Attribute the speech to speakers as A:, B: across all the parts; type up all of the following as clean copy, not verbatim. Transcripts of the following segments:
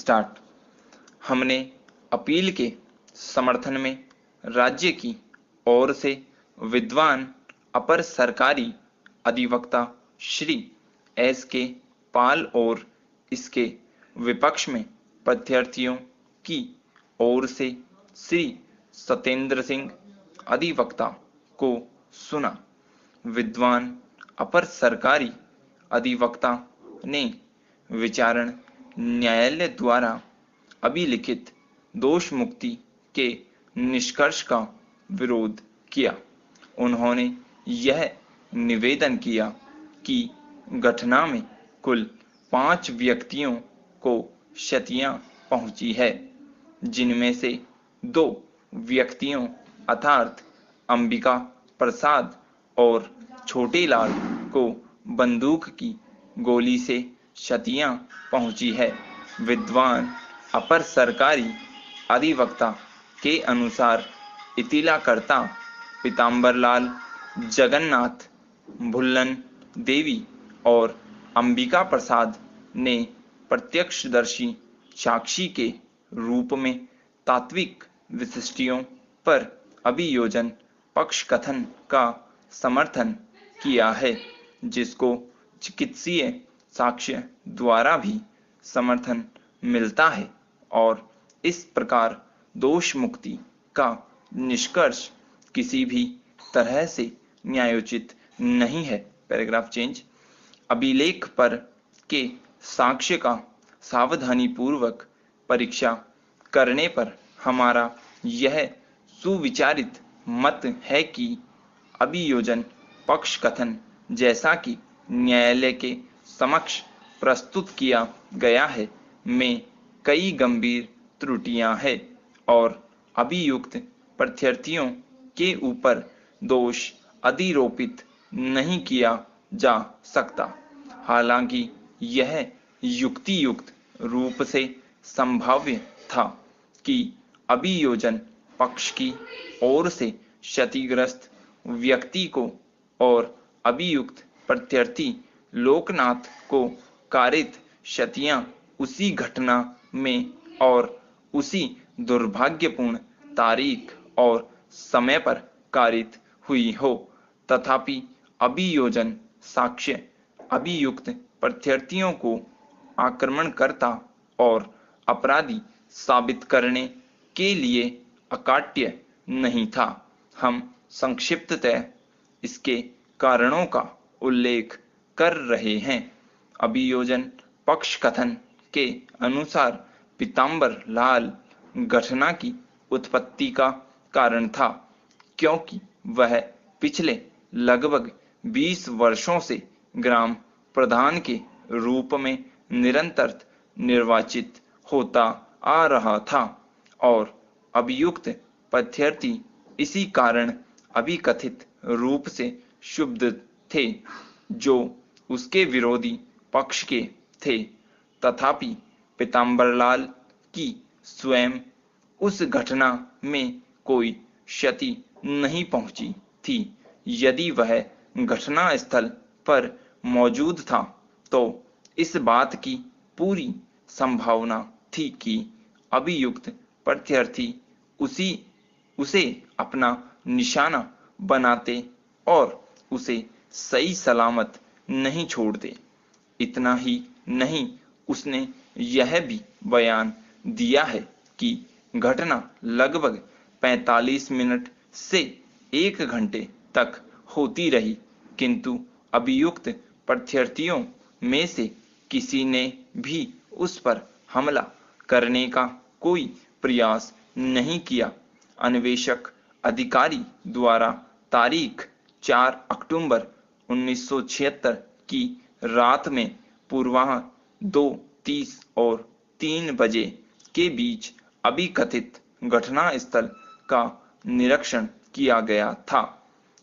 A: Start. हमने appeal के समर्थन में राज्य की ओर से विद्वान अपर सरकारी अधिवक्ता श्री S.K. पाल और इसके विपक्ष में प्रत्यार्थियों की ओर से श्री सत्येंद्र सिंह अधिवक्ता को सुना। विद्वान अपर सरकारी अधिवक्ता ने विचारण न्यायालय द्वारा अभिलिखित दोष मुक्ति के निष्कर्ष का विरोध किया। उन्होंने यह निवेदन किया कि घटना में कुल 5 व्यक्तियों को क्षतियां पहुंची है, जिनमें से 2 व्यक्तियों अर्थात अंबिका प्रसाद और छोटेलाल को बंदूक की गोली से क्षतियां पहुंची है। विद्वान अपर सरकारी अधिवक्ता के अनुसार इतिलाकर्ता पीतांबरलाल, जगन्नाथ, भुल्लन देवी और अंबिका प्रसाद ने प्रत्यक्षदर्शी साक्षी के रूप में तात्विक विशिष्टियों पर अभियोजन पक्ष कथन का समर्थन किया है, जिसको चिकित्सीय साक्ष्य द्वारा भी समर्थन मिलता है और इस प्रकार दोष मुक्ति का निष्कर्ष किसी भी तरह से न्यायोचित नहीं है। Paragraph change. अभिलेख पर के साक्ष्य का सावधानी पूर्वक परीक्षा करने पर हमारा यह सुविचारित मत है कि अभियोजन पक्ष कथन जैसा कि न्यायालय के समक्ष प्रस्तुत किया गया है में कई गंभीर त्रुटियां हैं और अभियुक्त प्रत्यार्थियों के ऊपर दोष अधिरोपित नहीं किया जा सकता। हालांकि यह युक्तियुक्त रूप से संभाव्य था कि अभियोजन पक्ष की ओर से क्षतिग्रस्त व्यक्ति को और अभियुक्त प्रत्यार्थी लोकनाथ को कारित क्षतियां उसी घटना में और उसी दुर्भाग्यपूर्ण तारीख और समय पर कारित हुई हो। तथापि अभियोजन साक्ष्य अभियुक्त प्रत्यार्थियों को आक्रमणकर्ता और अपराधी साबित करने के लिए अकाट्य नहीं था। हम संक्षिप्ततः इसके कारणों का उल्लेख कर रहे हैं। अभियोजन पक्ष कथन के अनुसार पीतांबर लाल घटना की उत्पत्ति का कारण था, क्योंकि वह पिछले लगभग 20 वर्षों से ग्राम प्रधान के रूप में निरंतर निर्वाचित होता आ रहा था और अभियुक्त प्रत्यार्थी इसी कारण अभिकथित रूप से क्षुब्ध थे, जो उसके विरोधी पक्ष के थे। तथापि पीतांबरलाल की स्वयं उस घटना में कोई क्षति नहीं पहुंची थी। यदि वह घटना स्थल पर मौजूद था तो इस बात की पूरी संभावना थी कि अभियुक्त प्रत्यार्थी उसे अपना निशाना बनाते और उसे सही सलामत नहीं छोड़ते। इतना ही नहीं, उसने यह भी बयान दिया है कि घटना लगभग 45 मिनट से 1 घंटे तक होती रही, किंतु अभियुक्त प्रत्यार्थियों में से किसी ने भी उस पर हमला करने का कोई प्रयास नहीं किया। अन्वेषक अधिकारी द्वारा तारीख 4 अक्टूबर 1976 की रात में पूर्वाह्न 2:30 और 3 बजे के बीच अभिकथित घटना स्थल का निरीक्षण किया गया था,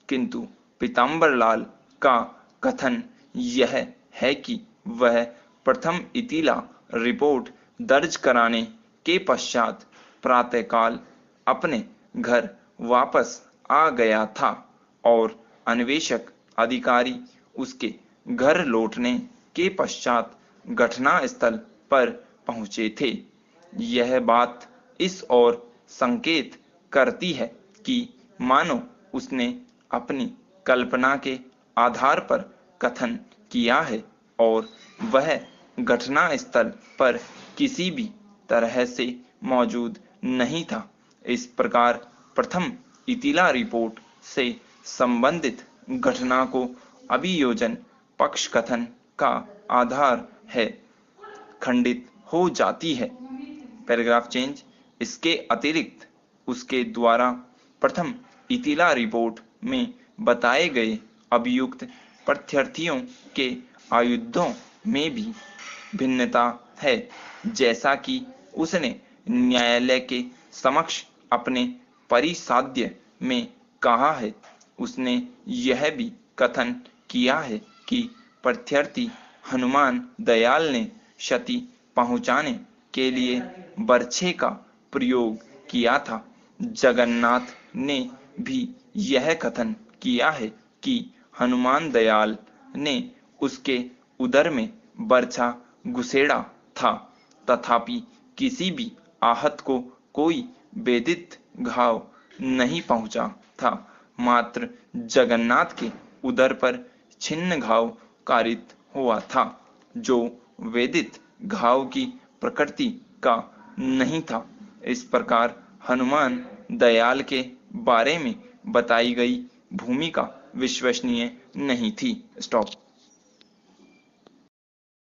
A: किंतु पीतांबरलाल का कथन यह है कि वह प्रथम इतिला रिपोर्ट दर्ज कराने के पश्चात प्रातःकाल अपने घर वापस आ गया था और अन्वेषक अधिकारी उसके घर लौटने के पश्चात घटना स्थल पर पहुंचे थे। यह बात इस ओर संकेत करती है कि मानो उसने अपनी कल्पना के आधार पर कथन किया है और वह घटनास्थल पर किसी भी तरह से मौजूद नहीं था। इस प्रकार प्रथम इतिला रिपोर्ट से संबंधित घटना को अभियोजन पक्ष कथन का आधार है खंडित हो जाती है। Paragraph change. इसके अतिरिक्त उसके द्वारा प्रथम इतिला रिपोर्ट में बताए गए अभियुक्त प्रत्यर्थियों के आयुधों में भी भिन्नता है। जैसा कि उसने न्यायालय के समक्ष अपने परिसाध्य में कहा है, उसने यह भी कथन किया है कि प्रत्यर्थी हनुमान दयाल ने क्षति पहुंचाने के लिए बर्छे का प्रयोग किया था। जगन्नाथ ने भी यह कथन किया है कि हनुमान दयाल ने उसके उदर में बर्छा घुसेड़ा था, तथापि किसी भी आहत को कोई वेदित घाव नहीं पहुंचा था। मात्र जगन्नाथ के उदर पर छिन्न घाव कारित हुआ था, जो वेदित घाव की प्रकृति का नहीं था। इस प्रकार हनुमान दयाल के बारे में बताई गई भूमिका विश्वसनीय नहीं थी। स्टॉप।